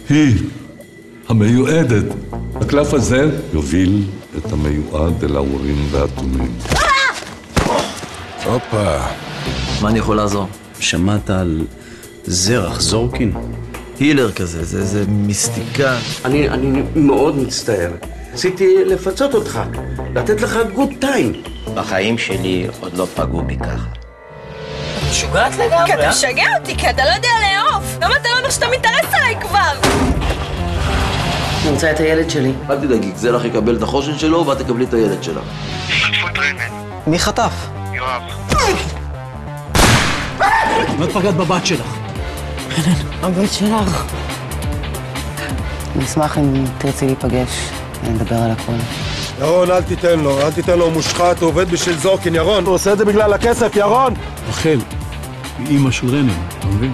היא המיועדת. הקלף הזה יוביל את המיועד אל האורים והתומים. הופה. מה אני יכול לעזור? שמעת על זרח זורקין? הילר כזה, זה מיסטיקה. אני מאוד מצטער. רציתי לפצות אותך, לתת לך גוד טיים. בחיים שלי עוד לא פגעו בי ככה. משוגעת לגמרי. כי אתה משגע אותי, כי אתה לא יודע לאהוב. למה אתה לא אומר שאתה מתארס עליי כבר? אני רוצה את הילד שלי. אל תדאגי, גזלח יקבל את החושן שלו ואת תקבלי את הילד שלה. מי חטף? יואב. לא פגעת בבת שלך. הבת שלך. אני אשמח אם תרצי להיפגש, נדבר על הכל. ירון, אל תיתן לו, הוא מושחת, הוא עובד בשביל זורקין, ירון. הוא עושה את זה בגלל הכסף, ירון! רחל, היא אימא של רנן, אתה מבין?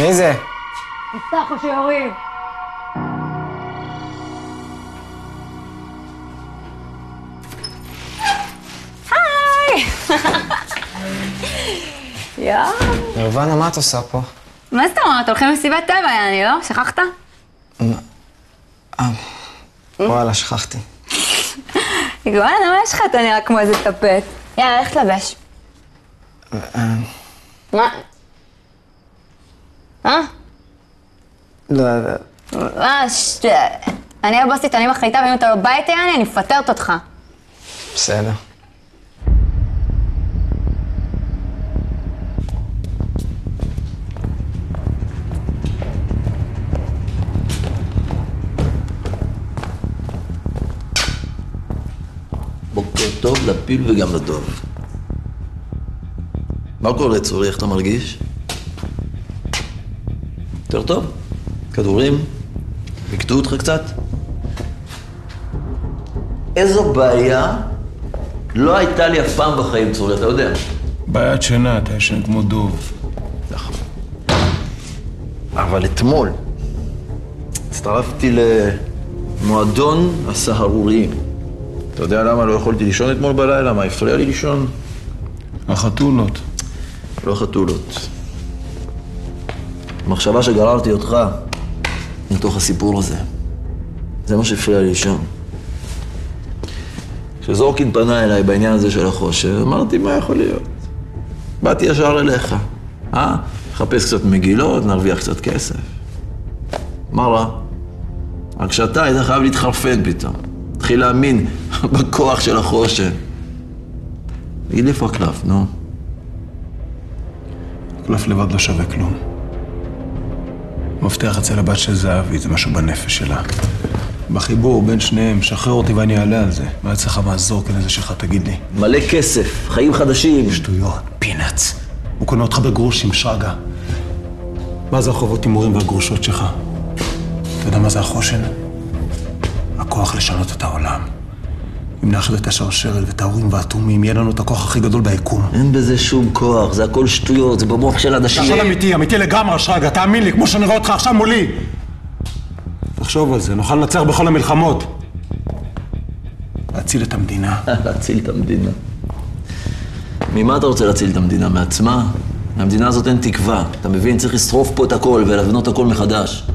מי זה? תפתח או שיורים. היי! יואו. נרוונה, מה את עושה פה? מה זאת אומרת? הולכים למסיבת טבע, יעני, לא? שכחת? וואלה, שכחתי. יגואנה, מה יש לך? אתה נראה כמו איזה טפט. יאללה, לך תלבש. מה? לא, אני הבוסית, אני מחליטה, ואם אתה לא בא איתי, אני מפטרת אותך. בסדר. בוקר טוב לפיל וגם לדוב. מה קורה צורי, איך אתה מרגיש? יותר טוב? כדורים? הקטו אותך קצת? איזו בעיה לא הייתה לי אף פעם בחיים, צורי, אתה יודע. בעיית שינה, אתה ישן כמו דוב. נכון. אבל אתמול הצטרפתי למועדון הסהרוריים. אתה יודע למה לא יכולתי לישון אתמול בלילה? מה הפריע לי לישון? החתולות. לא חתולות. המחשבה שגררתי אותך לתוך הסיפור הזה. זה מה שהפריע לי לישון. כשזורקין פנה אליי בעניין הזה של החושר, אמרתי מה יכול להיות. באתי ישר אליך. חפש קצת מגילות, נרוויח קצת כסף. מה רע? רק שאתה היית חייב להתחרפן פתאום. תתחיל להאמין בכוח של החושר. תגיד לי איפה הקלף, נו? הקלף לבד לא שווה כלום. מבטיח אצל הבת של זהבי, זה משהו בנפש שלה. בחיבור בין שניהם, שחרר אותי ואני אעלה על זה. מה יצא לך מהזורקין הזה שלך, תגיד לי? מלא כסף, חיים חדשים. שטויות, פינץ. הוא קונה אותך בגרושים, שרגא. מה זה החובות הימורים והגרושות שלך? אתה יודע מה זה החושן? הכוח לשנות את העולם. אם נאחד את השרשרת ואת ההורים והתומים, יהיה לנו את הכוח הכי גדול ביקום. אין בזה שום כוח, זה הכל שטויות, זה במוח של אנשים. עכשיו אמיתי לגמרי, שרגא, תאמין לי, כמו שאני רואה אותך עכשיו מולי. תחשוב על זה, נוכל לנצח בכל המלחמות. להציל את המדינה. להציל את המדינה. ממה אתה רוצה להציל את המדינה? מעצמה? למדינה הזאת אין תקווה. אתה מבין? צריך לשרוף פה את הכל ולבנות הכל מחדש.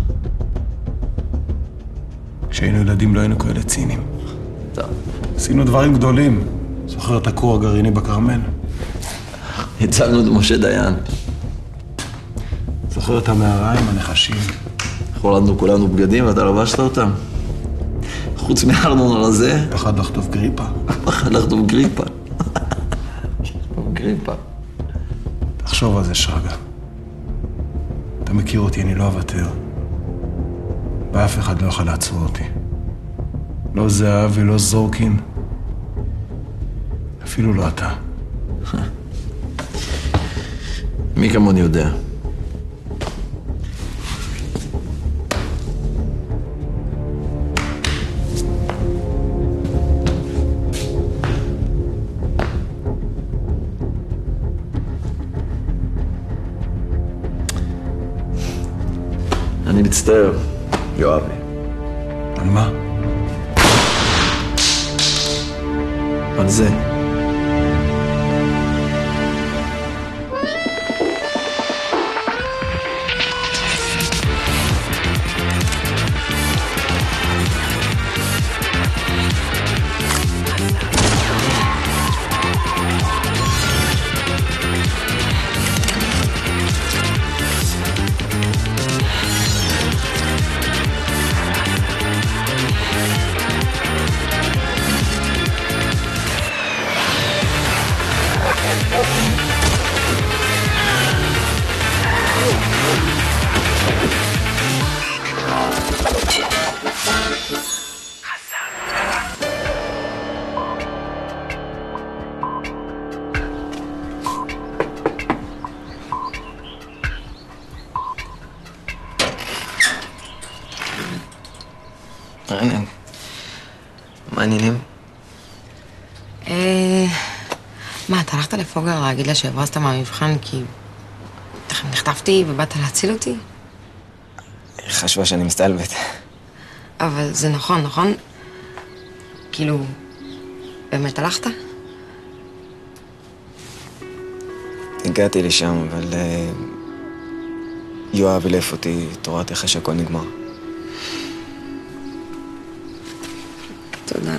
כשהיינו ילדים לא היינו כאלה צינים. טוב. עשינו דברים גדולים. זוכר את הכור הגרעיני בכרמל? הצלנו את משה דיין. זוכר את המערה עם הנחשים? הורדנו כולנו בגדים ואתה לבשת אותם. חוץ מארנון הזה. פחד לחטוף גריפה. פחד לחטוף גריפה. גריפה. תחשוב על זה, שרגא. אתה מכיר אותי, אני לא אוותר. ואף אחד לא יכול לעצור אותי. לא זהב ולא זורקין. אפילו לא אתה. מי כמוני יודע? מצטער, יואבי. על מה? על זה. מה העניינים? מה, אתה הלכת לפוגר להגיד לה שהברזת מהמבחן כי נחטפתי ובאת להציל אותי? חשבה שאני מסתלבט. אבל זה נכון, נכון? כאילו, באמת הלכת? הגעתי לשם, אבל יואב הלף אותי, תורת איך שהכל נגמר. תודה.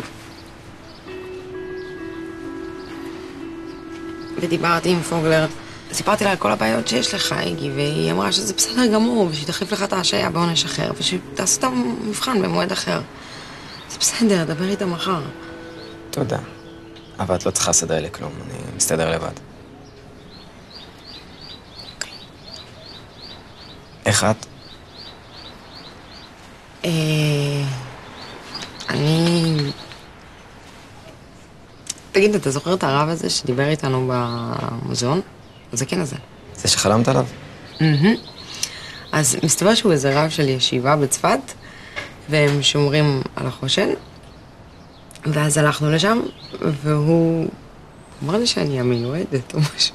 ודיברתי עם פוגלר, סיפרתי לה על כל הבעיות שיש לך, איגי, והיא אמרה שזה בסדר גמור, ושהיא תחליף לך את ההשעיה בעונש אחר, ושתעשו את המבחן במועד אחר. זה בסדר, דבר איתה מחר. תודה. אבל את לא צריכה לסדר לי כלום, אני מסתדר לבד. איך את? אני... תגיד, אתה זוכר את הרב הזה שדיבר איתנו במוזיאון? הזקן הזה. זה שחלמת עליו? אז מסתבר שהוא איזה רב של ישיבה בצפת, והם שומרים על החושן, ואז הלכנו לשם, והוא אמר לי שאני המיועדת או משהו.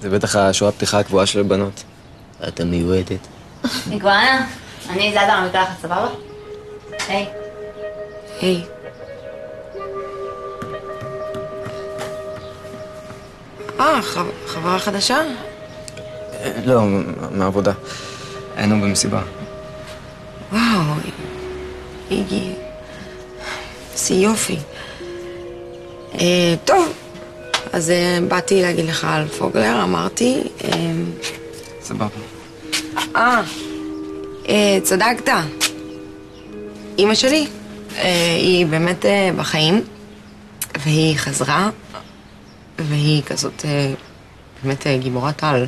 זה בטח השורה הפתיחה הקבועה של בנות. את המיועדת. נגואנה, אני זזה למקלחת, סבבה? היי. היי. חברה חדשה? לא, מהעבודה. היינו במסיבה. וואו, איגי. איזה יופי. טוב, אז באתי להגיד לך על פוגלר, אמרתי. סבבה. צדקת. אמא שלי, היא באמת בחיים, והיא חזרה, והיא כזאת באמת גיבורת על.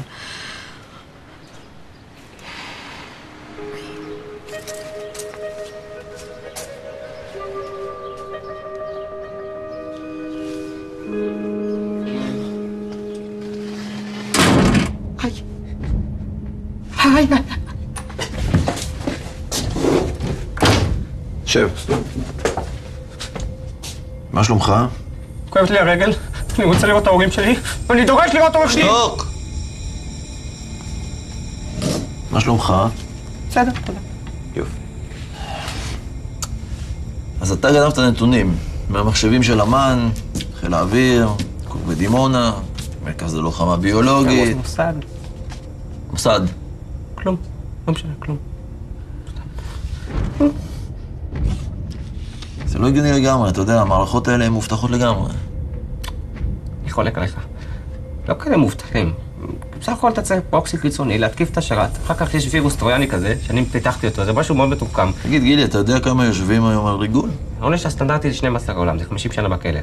שב. מה שלומך? כואבת לי הרגל, אני רוצה לראות את ההורים שלי, ואני דורש לראות את ההורים שלי! שתוק! מה שלומך? בסדר, תודה. יופי. אז אתה גנבת נתונים מהמחשבים של אמן, חיל האוויר, קורס בדימונה, מרכז ללוחמה ביולוגית. מוסד. מוסד. כלום, לא משנה, כלום. זה לא הגיוני לגמרי, אתה יודע, המערכות האלה הן מובטחות לגמרי. אני חולק עליך. לא כאלה מובטחים. בסך הכל אתה צריך פרוקסי חיצוני, להתקיף את השרת. אחר כך יש וירוס טרויאני כזה, שאני פיתחתי אותו, זה משהו מאוד מתוחכם. תגיד, גילי, אתה יודע כמה יושבים היום על ריגול? העונש הסטנדרטי זה 12 העולם, זה 50 שנה בכלא.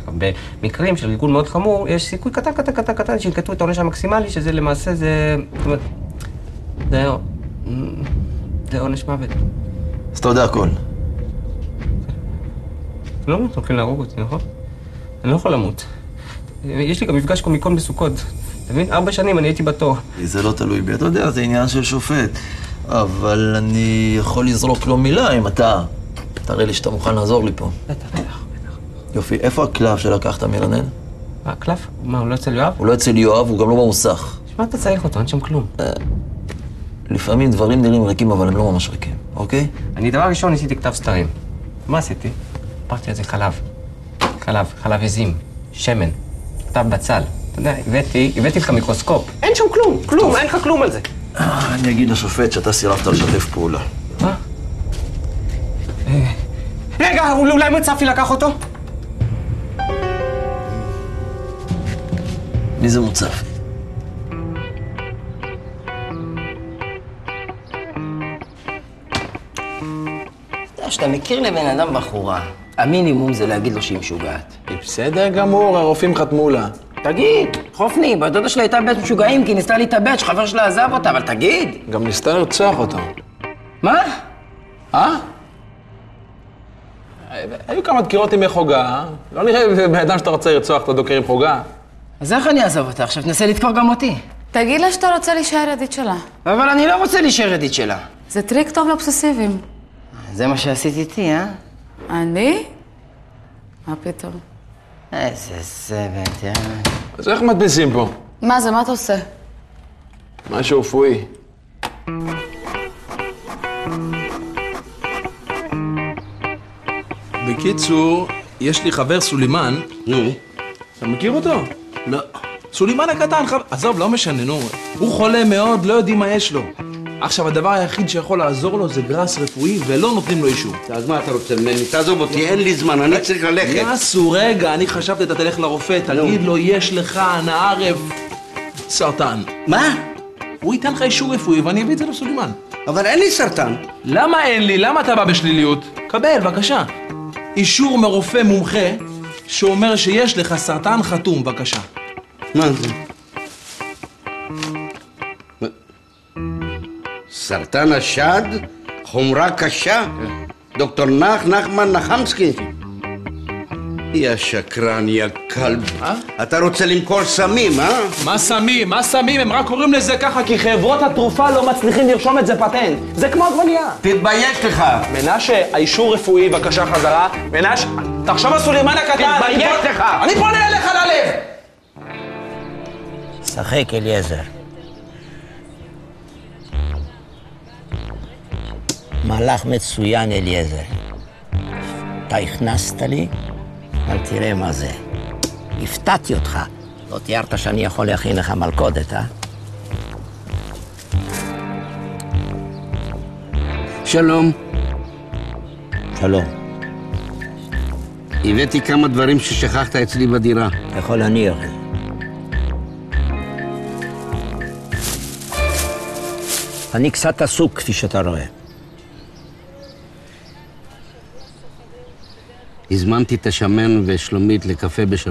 במקרים של ריגול מאוד חמור, יש סיכוי קטן שינקטו את העונש המקסימלי, שזה למעשה זה... זה עונש מוות. אז אתה יודע הכל. לא, הולכים להרוג אותי, נכון? אני לא יכול למות. יש לי גם מפגש קומיקון בסוכות. אתה מבין? 4 שנים אני הייתי בתור. זה לא תלוי בי, אתה יודע, זה עניין של שופט. אבל אני יכול לזרוק לו מילה אם אתה... תראה לי שאתה מוכן לעזור לי פה. בטח. יופי, איפה הקלף שלקחת מרנן? הקלף? מה, הוא לא אצל יואב? הוא לא אצל יואב, הוא גם לא במוסך. שמע, אתה צריך אותו, אין שם כלום. לפעמים דברים נראים ריקים, אבל הם לא ממש ריקים, אוקיי? אני דבר ראשון ניסיתי כתב סתרים. מה עשיתי? הפכתי על זה חלב. חלב עזים, שמן, כתב בצל. אתה יודע, הבאתי לך מיקרוסקופ. אין שם כלום, אין לך כלום על זה. אני אגיד לשופט שאתה סירבת לשתף פעולה. מה? רגע, אולי מצפי לקח אותו? מי זה מוצף? כשאתה מכיר לבן אדם בחורה, המינימום זה להגיד לו שהיא משוגעת. בסדר גמור, הרופאים חתמו לה. תגיד, חופני, בדודה שלה הייתה בית משוגעים כי ניסתה להתאבד, שחבר שלה עזב אותה, אבל תגיד. גם ניסתה לרצוח אותו. מה? היו כמה דקירות עם חוגה, לא נראה באדם שאתה רוצה לרצוח את הדוקר עם חוגה. אז איך אני אעזוב אותה? עכשיו תנסה לדקור גם אותי. תגיד לה שאתה רוצה להישאר ידית שלה. אבל אני לא רוצה להישאר ידית שלה. זה טריק טוב לאובססיביים. זה מה שעשיתי איתי, אני? מה פתאום? איזה סבט, אז איך מדפיסים פה? מה זה? מה אתה עושה? משהו רפואי. בקיצור, יש לי חבר סולימן. נו. אתה מכיר אותו? לא. סולימן הקטן, עזוב, לא משנה, נו. הוא חולה מאוד, לא יודעים מה יש לו. עכשיו, הדבר היחיד שיכול לעזור לו זה גרס רפואי, ולא נותנים לו אישור. אז מה אתה רוצה ממני? תעזוב אותי, אין לי זמן, אני צריך ללכת. יאסו, רגע, אני חשבתי, אתה תלך לרופא, תגיד לו, יש לך נערף סרטן. מה? הוא ייתן לך אישור רפואי, ואני אביא את זה לסולימן. אבל אין לי סרטן. למה אין לי? למה אתה בא בשליליות? קבל, בבקשה. אישור מרופא מומחה שאומר שיש לך סרטן חתום, בבקשה. מה זה? סרטן השד? חומרה קשה? דוקטור נחמן נחמסקי? יא שקרן, יא כלב. אתה רוצה למכור סמים, אה? מה סמים? מה סמים? הם רק קוראים לזה ככה כי חברות התרופה לא מצליחים לרשום את זה פטנט. זה כמו עגבנייה. תתבייש לך. מנשה, האישור רפואי, בבקשה חזרה. מנשה, תחשוב על סולימן הקטן. תתבייש לך. אני פונה אליך ללב. שחק, אליעזר. מהלך מצוין, אליעזר. אתה הכנסת לי, אבל תראה מה זה. הפתעתי אותך. לא תיארת שאני יכול להכין לך מלכודת, שלום. שלום. הבאתי כמה דברים ששכחת אצלי בדירה. יכול להניח. אני קצת עסוק, כפי שאתה רואה. הזמנתי את השמן ושלומית לקפה ב3,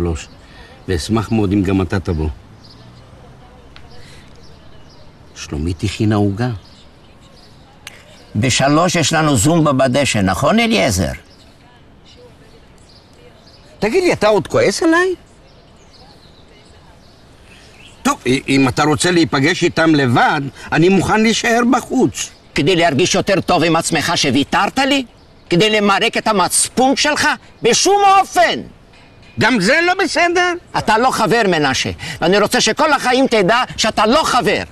ואשמח מאוד אם גם אתה תבוא. שלומית הכינה עוגה. ב3 יש לנו זומבה בדשא, נכון אליעזר? תגיד לי, אתה עוד כועס עליי? טוב, אם אתה רוצה להיפגש איתם לבד, אני מוכן להישאר בחוץ. כדי להרגיש יותר טוב עם עצמך שוויתרת לי? כדי למרק את המצפון שלך? בשום אופן! גם זה לא בסדר? אתה לא חבר, מנשה, ואני רוצה שכל החיים תדע שאתה לא חבר.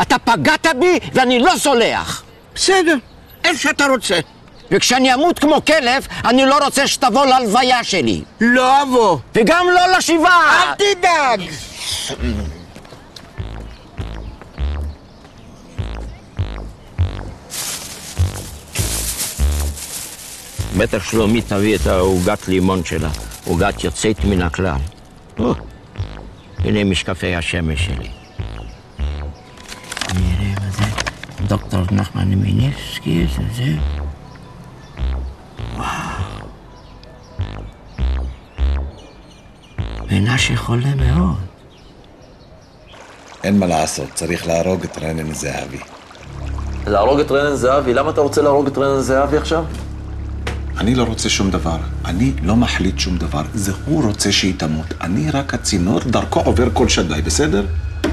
אתה פגעת בי ואני לא סולח. בסדר, איך שאתה רוצה. וכשאני אמות כמו כלב, אני לא רוצה שתבוא להלוויה שלי. לא אבוא. וגם לא לשבעה. אל תדאג. בטח שלומית תביא את העוגת לימון שלה, עוגת יוצאת מן הכלל. הנה משקפי השמש שלי. נראה מה זה, דוקטור נחמן מיניסקי, זה. וואו. מנשה חולה מאוד. אין מה לעשות, צריך להרוג את רנן זהבי. להרוג את רנן זהבי? למה אתה רוצה להרוג את רנן זהבי עכשיו? אני לא רוצה שום דבר, אני לא מחליט שום דבר, זה הוא רוצה שהיא תמות, אני רק הצינור, דרכו עובר כל שדי, בסדר?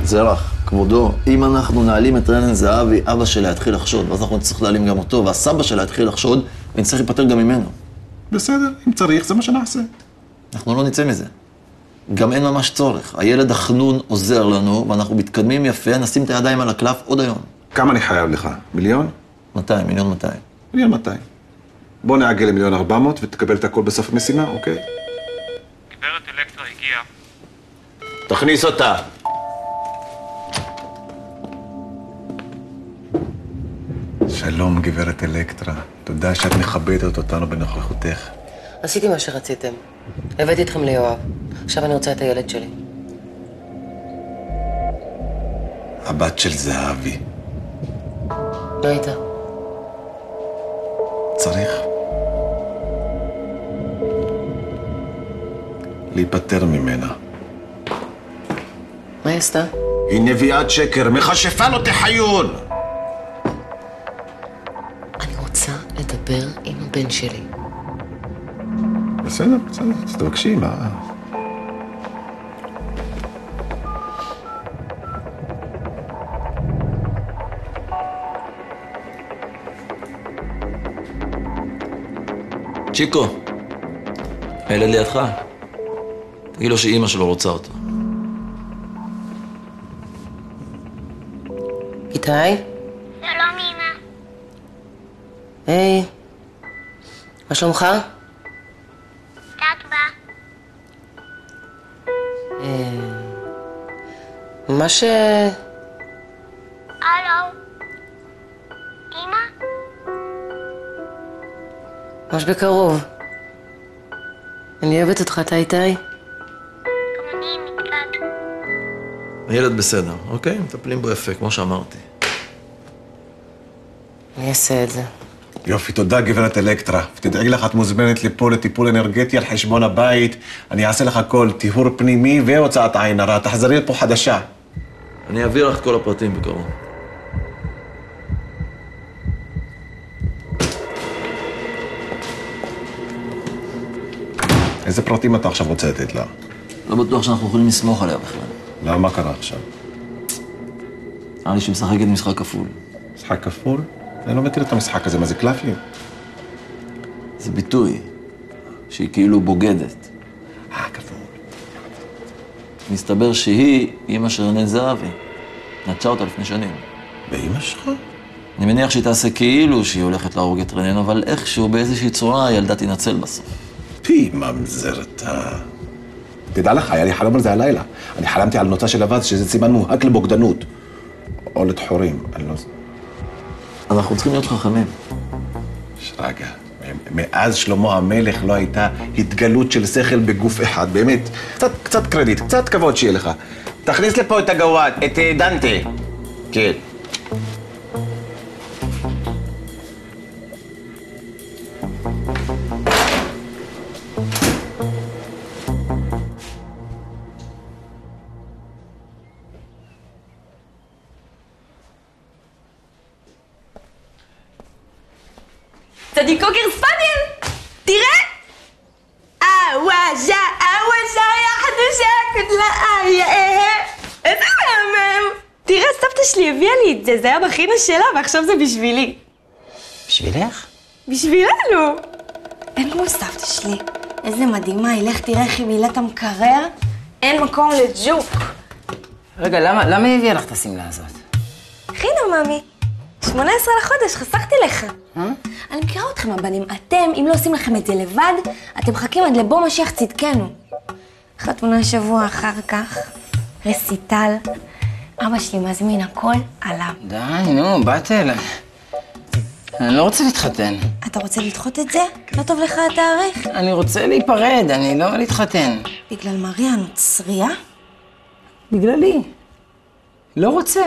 זרח, כבודו, אם אנחנו נעלים את רנן זהבי, אבא שלה יתחיל לחשוד, ואז אנחנו נצטרך להעלים גם אותו, והסבא שלה יתחיל לחשוד, ונצטרך להיפטר גם ממנו. בסדר, אם צריך, זה מה שנעשה. אנחנו לא נצא מזה. גם אין ממש צורך. הילד החנון עוזר לנו, ואנחנו מתקדמים יפה, נשים את הידיים על הקלף עוד היום. כמה אני חייב לך? 1,000,000? 200, 1,200,000. 1,200,000. בוא נעגל ל1,400,000 ותקבל את הכל בסוף המשימה, אוקיי? גברת אלקטרה הגיעה. תכניס אותה. שלום, גברת אלקטרה. תודה שאת מכבדת אותנו בנוכחותך. עשיתי מה שרציתם. הבאתי אתכם ליואב. עכשיו אני רוצה את הילד שלי. הבת של זהבי. מה איתה? צריך להיפטר ממנה. מה היא עשתה? היא נביאת שקר, מכשפה לו תחיון! אני רוצה לדבר עם הבן שלי. בסדר, אז תבקשי, מה? צ'יקו, הילד לידך. תגיד לו שאימא שלו רוצה אותו. איתי? שלום, אמא. היי, מה שלומך? תת בא. ממש... הלו. אמא? ממש בקרוב. אני אוהבת אותך, אתה איתי? גם אני מתקד. הילד בסדר, אוקיי? מטפלים בו יפה, כמו שאמרתי. אני אעשה את זה. יופי, תודה גברת אלקטרה. ותדעי לך, את מוזמנת לפה לטיפול אנרגטי על חשבון הבית. אני אעשה לך כל טיהור פנימי והוצאת עין הרע. תחזרי לפה חדשה. אני אעביר לך את כל הפרטים בקרוב. איזה פרטים אתה עכשיו רוצה לתת לה? לא בטוח שאנחנו יכולים לסמוך עליה בכלל. למה, מה קרה עכשיו? נראה לי שהיא משחקת משחק כפול. משחק כפול? אני לא מכיר את המשחק הזה, מה זה קלפים? זה ביטוי שהיא כאילו בוגדת. כפול. מסתבר שהיא אימא של רנן זהבי. נטשה אותה לפני שנים. ואימא שלך? אני מניח שהיא תעשה כאילו שהיא הולכת להרוג את רנן, אבל איכשהו באיזושהי צורה הילדה תנצל בסוף. פי ממזרתה. תדע לך, היה לי חלום על זה הלילה. אני חלמתי על נוצה של אבז, שזה סימן מובהק לבוגדנות. או לדחורים, אני לא... אנחנו צריכים להיות חכמים. שרגע, מאז שלמה המלך לא הייתה התגלות של שכל בגוף אחד, באמת. קצת קרדיט, קצת כבוד שיהיה לך. תכניס לפה את הגוואט, את דנטה. כן. צדיקו גרספנים! תראה! אוואז'ה, יא חדושה, כתלה, איזה מהמם! תראה, סבתא שלי הביאה לי את זה, זה היה בחינה שלה ועכשיו זה בשבילי. בשבילך? בשבילנו! אין כמו סבתא שלי. איזה מדהימה, היא לך תראה איך היא מילאה את המקרר. אין מקום לג'וק. רגע, למה היא הביאה לך את השמלה הזאת? חינה, ממי. 18 לחודש, חסכתי לך. אני מכירה אתכם, הבנים. אתם, אם לא עושים לכם את זה לבד, אתם מחכים עד לבוא משיח צדקנו. חתונה שבוע אחר כך, רסיטל. אבא שלי מזמין הכל עליו. די, נו, באת אליי. אני לא רוצה להתחתן. אתה רוצה לדחות את זה? לא טוב לך התאריך? אני רוצה להיפרד, אני לא להתחתן. בגלל מריה הנוצריה? בגללי. לא רוצה.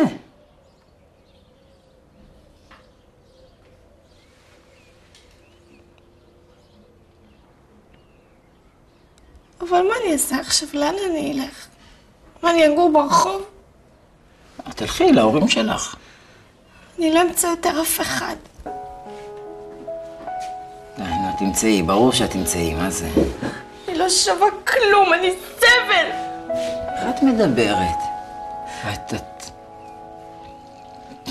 אבל מה אני אעשה עכשיו? לאן אני אלך? מה, אני אגור ברחוב? תלכי להורים שלך. אני לא אמצא יותר אף אחד. די, נו, תמצאי, ברור שאת תמצאי, מה זה? אני לא שווה כלום, אני סבל! איך את מדברת? את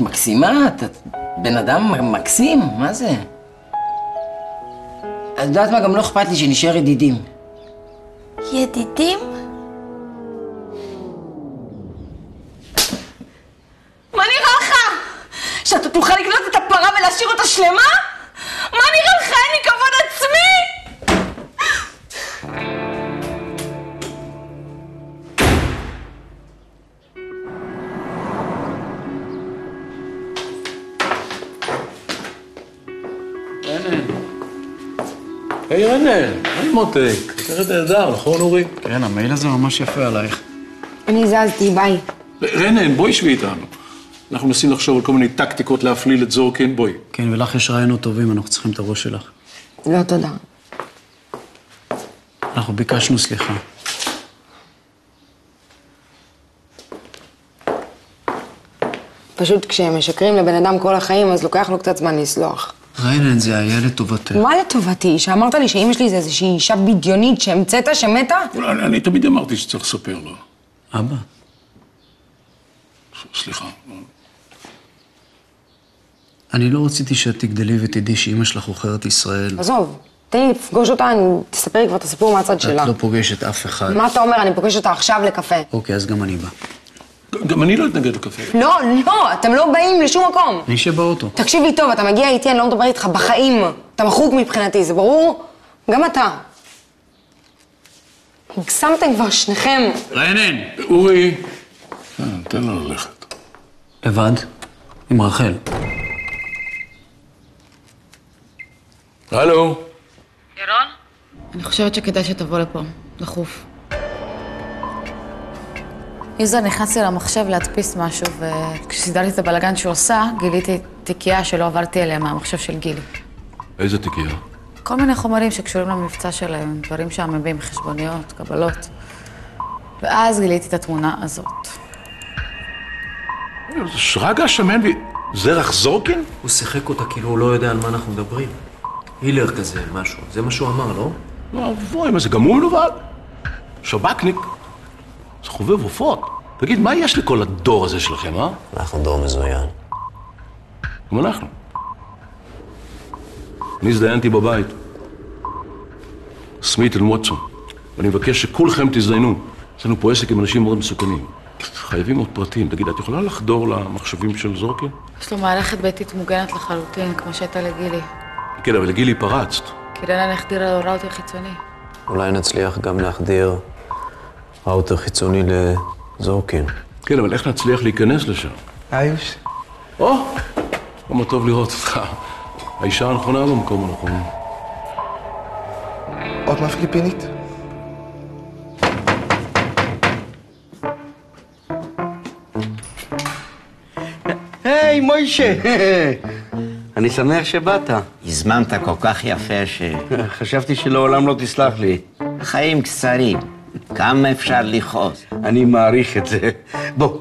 מקסימה? את בן אדם מקסים? מה זה? את יודעת מה? גם לא אכפת לי שנשאר ידידים. ידידים? מה נראה לך? תוכל לקנות את הפרה ולהשאיר אותה שלמה? מה נראה לך? אין לי כבוד עצמי! היי רנן, היי מותק, תראי נהדר, נכון אורי? כן, המייל הזה ממש יפה עלייך. אני זזתי, ביי. רנן, בואי שבי איתנו. אנחנו מנסים לחשוב על כל מיני טקטיקות להפליל את זורקין, בואי. כן, ולך יש רעיונות טובים, אנחנו צריכים את הראש שלך. לא, תודה. אנחנו ביקשנו סליחה. פשוט כשהם משקרים לבן אדם כל החיים, אז לוקח לו קצת זמן לסלוח. רנן, זה היה לטובתך. מה לטובתי? שאמרת לי שאמא שלי זה איזושהי אישה בדיונית שהמצאת, שמתה? אני תמיד אמרתי שצריך לספר לו. אבא. סליחה. אני לא רציתי שאת תגדלי ותדעי שאמא שלך עוכרת ישראל. עזוב, תן לי לפגוש אותה, תספר לי כבר את הסיפור מהצד שלה. את לא פוגשת אף אחד. מה אתה אומר? אני פוגש אותה עכשיו לקפה. אוקיי, אז גם אני בא. גם אני לא אתנגד לקפה. לא, לא, אתם לא באים לשום מקום. אני אשב באוטו. תקשיב לי טוב, אתה מגיע איתי, אני לא מדבר איתך בחיים. אתה מחוק מבחינתי, זה ברור? גם אתה. הגזמתם כבר שניכם. רנן! אורי. תן לו ללכת. לבד? עם רחל. הלו. ירון? אני חושבת שכדאי שתבוא לפה, דחוף. יזהר נכנס לי למחשב להדפיס משהו, וכשסידרתי את הבלגן שהוא עושה, גיליתי תיקייה שלא עברתי אליה מהמחשב של גילי. איזה תיקייה? כל מיני חומרים שקשורים למבצע שלהם, דברים שעממים, חשבוניות, קבלות. ואז גיליתי את התמונה הזאת. שרגא השמן וזרח זורקין? הוא שיחק אותה כאילו הוא לא יודע על מה אנחנו מדברים. הילר כזה, משהו. זה מה שהוא אמר, לא? לא, אבוי, מה זה גם הוא מנוול? שבקניק. זה חובב עופות. תגיד, מה יש לכל הדור הזה שלכם, אה? אנחנו דור מזוין. גם אנחנו. אני הזדיינתי בבית. סמית אל ווטסון. ואני מבקש שכולכם תזדיינו. יש לנו פה עסק עם אנשים מאוד מסוכנים. חייבים עוד פרטים. תגיד, את יכולה לחדור למחשבים של זורקין? יש לו מערכת ביתית מוגנת לחלוטין, כמו שהייתה לגילי. כן, אבל לגילי פרצת. כי רנן החדירה לו ראוטר חיצוני. אולי נצליח גם להחדיר ראוטר חיצוני לזורקין. כן, אבל איך נצליח להיכנס לשם? איוש. כמה טוב לראות אותך. האישה הנכונה במקום הנכון. עוד מהפיליפינית? היי, מוישה! אני שמח שבאת. הזמנת כל כך יפה ש... חשבתי שלעולם לא תסלח לי. חיים קצרים, כמה אפשר לכעוס? אני מעריך את זה. בוא.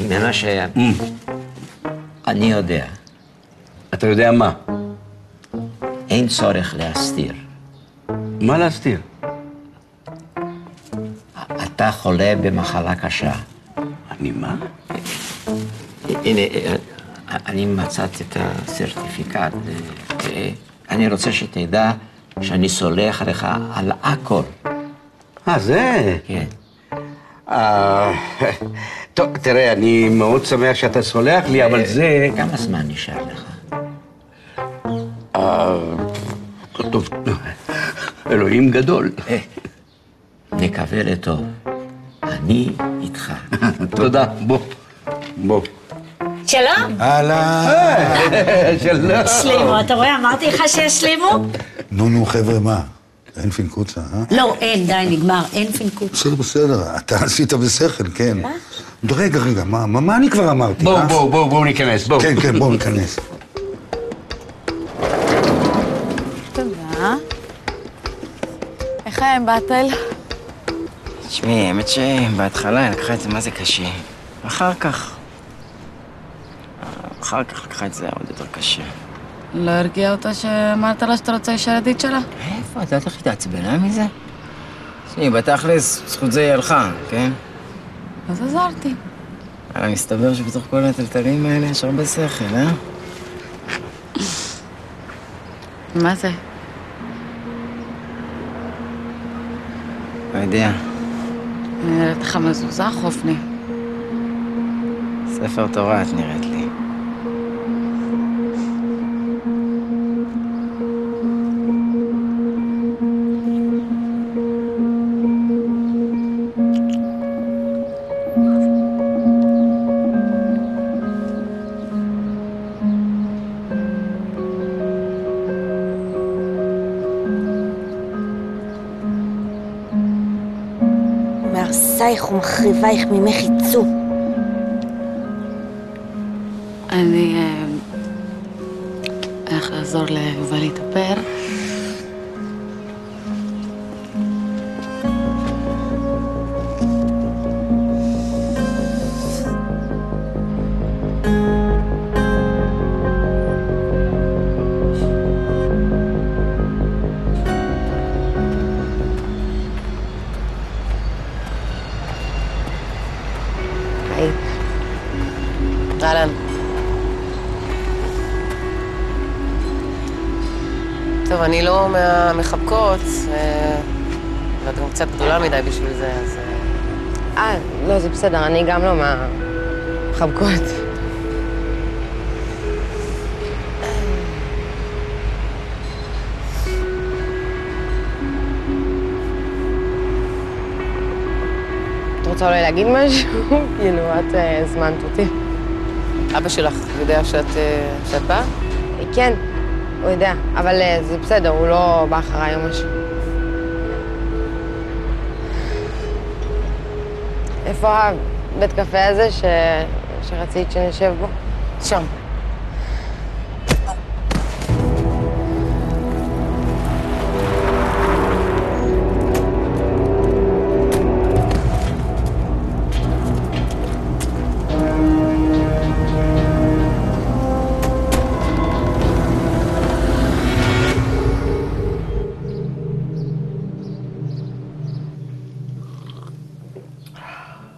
מנשה, אני יודע. אתה יודע מה? אין צורך להסתיר. מה להסתיר? אתה חולה במחלה קשה. אני מה? הנה, אני מצאתי את הסרטיפיקט. אני רוצה שתדע שאני סולח לך על הכל. זה? כן. טוב, תראה, אני מאוד שמח שאתה סולח לי, אבל זה... כמה זמן נשאר לך? טוב, אלוהים גדול. נקווה לטוב. אני איתך. תודה, בוא. שלום. אהלן. שלום. שלימו, אתה רואה? אמרתי לך שישלימו? נו, חבר'ה, מה? אין פינקוצה, אה? לא, אין, די, נגמר, אין פינקוצה. בסדר, אתה עשית בשכל, כן. רגע, מה אני כבר אמרתי? בואו ניכנס, בואו. כן, בואו ניכנס. תודה. איך היה עם באטל? תשמעי, האמת שבהתחלה היא לקחה את זה מה זה קשה. אחר כך לקחה את זה עוד יותר קשה. לא הרגיע אותה שאמרת לה שאתה רוצה להישאר ידיד שלה? איפה? את יודעת איך היא התעצבנה מזה? תשמעי, בתכלס, זכות זה היא הלכה, כן? אז עזרתי. אבל מסתבר שבתוך כל הטלטלים האלה יש הרבה שכל, אה? מה זה? לא יודע. אני נראית לך מזוזה, חופני. ספר תורה את נראית לי. ומחריבייך ומחריבייך ממך יצאו. אני הולך לעזור ליובל להתאפר. אהלן. טוב, אני לא מהמחבקות, ואת גם קצת גדולה מדי בשביל זה, אז... לא, זה בסדר, אני גם לא מהמחבקות. את רוצה אולי להגיד משהו? כאילו, את הזמנת אותי. אבא שלך יודע שאת באה? כן, הוא יודע, אבל זה בסדר, הוא לא בא אחריי או משהו. איפה הבית קפה הזה שרצית שנשב בו? שם.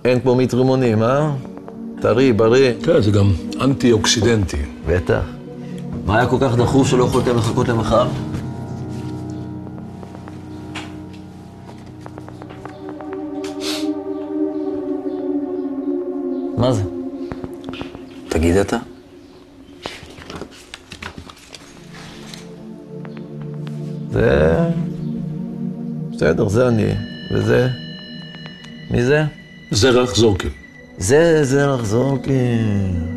אין כמו מיץ רימונים, טרי, בריא. כן, זה גם אנטי-אוקסידנטי. בטח. מה היה כל כך דחוף שלא יכולתם לחכות למחר? מה זה? תגיד אתה. זה... בסדר, זה אני. וזה... מי זה? זרח זורקין. זה זרח זורקין.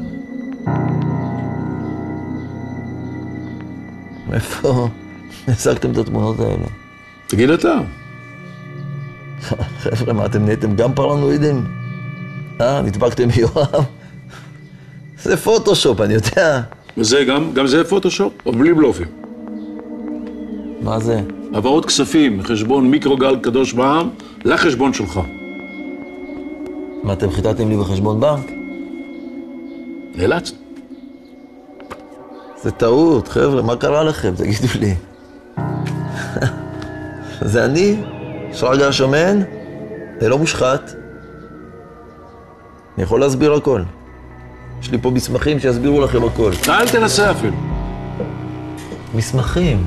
מאיפה השגתם את התמונות האלה? תגיד אתה. חבר'ה, מה, אתם נהייתם גם פרנואידים? נדבקתם מיואב? זה פוטושופ, אני יודע. וזה גם זה פוטושופ, או בלי בלופים. מה זה? העברות כספים, חשבון מיקרוגל קדוש בעם, לחשבון שלך. מה, אתם חיטטתם לי בחשבון בנק? נאלצנו. זה טעות, חבר'ה, מה קרה לכם? תגידו לי. זה אני? שרגא השמן? זה לא מושחת. אני יכול להסביר הכל. יש לי פה מסמכים שיסבירו לכם הכל. אל תנסה אפילו. מסמכים.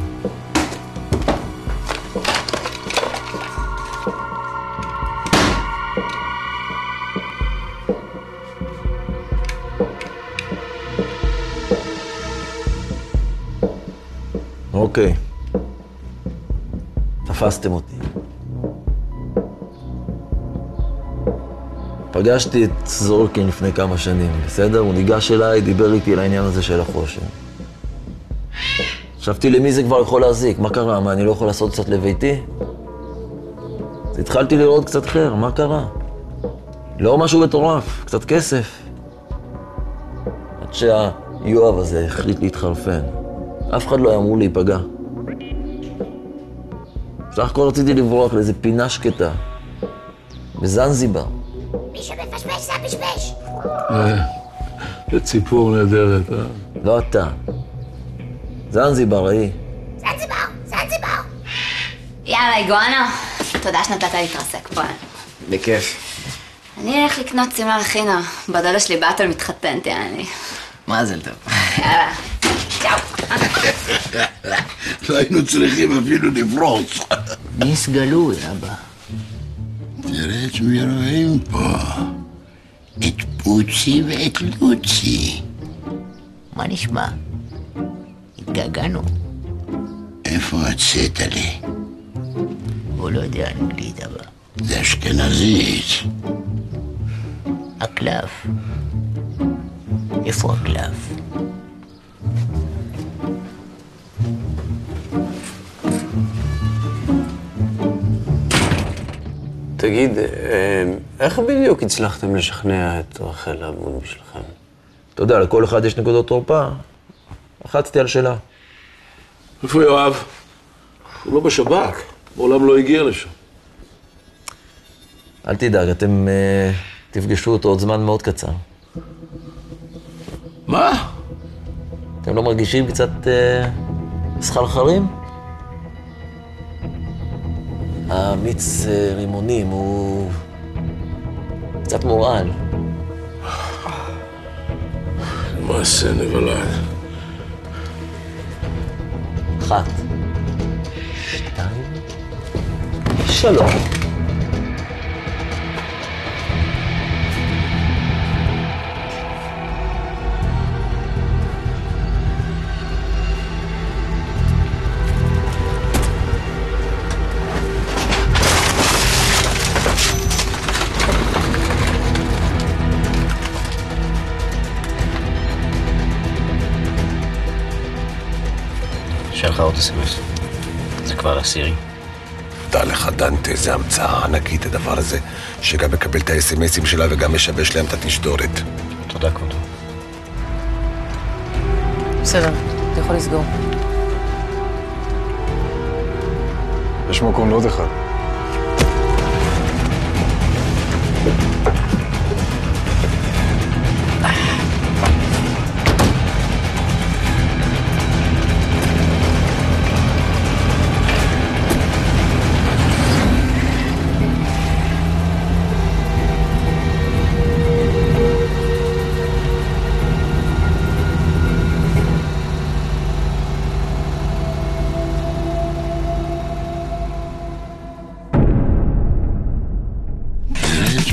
אוקיי. תפסתם אותי. פגשתי את זורקין לפני כמה שנים, בסדר? הוא ניגש אליי, דיבר איתי על העניין הזה של החושן. חשבתי למי זה כבר יכול להזיק, מה קרה? מה, אני לא יכול לעשות קצת לביתי? אז התחלתי לראות קצת חר, מה קרה? לא משהו מטורף, קצת כסף. עד שהיואב הזה החליט להתחרפן. אף אחד לא היה אמור להיפגע. בסך הכל רציתי לברוח לאיזה פינה שקטה. בזנזיבר. מי שמפשפש זה הפשפש. זה ציפור נהדרת, לא אתה. זנזיבר, ראי. זנזיבר. יאללה, איגואנה. תודה שנתת להתרסק פה. בכיף. אני אלך לקנות צימר חינה. בדודה שלי באטל מתחתנת, יעני. מזל טוב. יאללה. צ'או. לא היינו צריכים אפילו לפרוץ. ניס גלוי, אבא. תראה את מי רואים פה. את פוצי ואת לוצי. מה נשמע? התגעגענו. איפה הצטלי? הוא לא יודע אנגלית, אבא. זה אשכנזית. הקלף. איפה הקלף? תגיד, איך בדיוק הצלחתם לשכנע את רחל לעבוד בשבילכם? אתה יודע, לכל אחד יש נקודות תורפה. לחצתי על שלה. איפה יואב? הוא לא בשב"כ, מעולם לא הגיע לשם. אל תדאג, אתם תפגשו אותו עוד זמן מאוד קצר. מה? אתם לא מרגישים קצת סחרחרים? המיץ רימונים הוא קצת מורעל. מעשה נבלת. 1, 2, 3. שלך עוד אס-אם-אס. זה כבר 10. דע לך, דנטה, זה המצאה ענקית הדבר הזה, שגם מקבל את האס-אם-אסים שלה וגם משבש להם את התשדורת. תודה, כבודו. בסדר, אתה יכול לסגור. יש מקום לעוד אחד.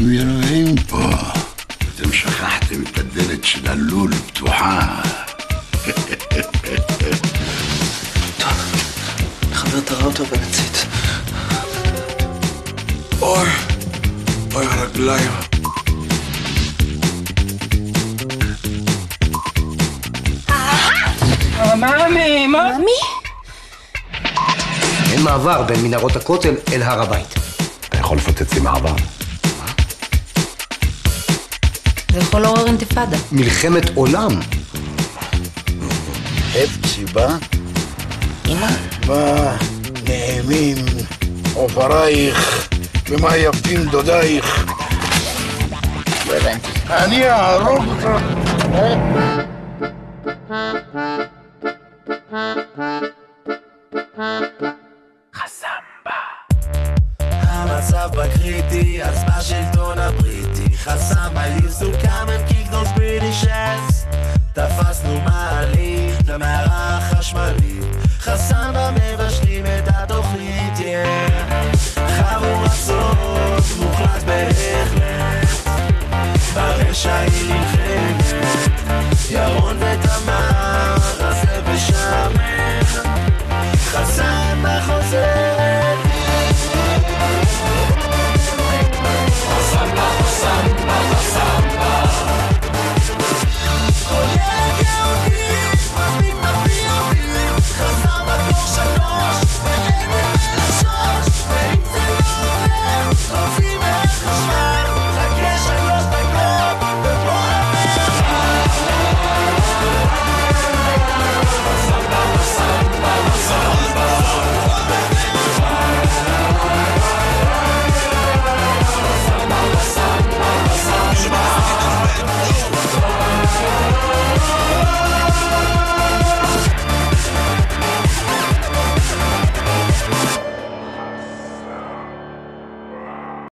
מי רואים פה? אתם שכחתם את הדלת של הלול פתוחה. טוב, נחבר את הראוטר ונצית. אוי הרגליים. מאמי, מה? מאמי? אין מעבר בין מנהרות הכותל אל הר הבית. אתה יכול לפוצץ לי מעבר? זה יכול לעורר אינתיפאדה. מלחמת עולם. אפצ'יבה? אמא? מה נעימים עוברייך ומה יפים דודייך. לא הבנתי. אני אהרוג אותך. המצב בקריטי, אז בשלטון הבריטי חסם ייסו כמה קיקדוס בריטישס תפסנו מעלית למערה החשמלית חסם במבשלים את התוכנית חבורת סוף מוחלט באיך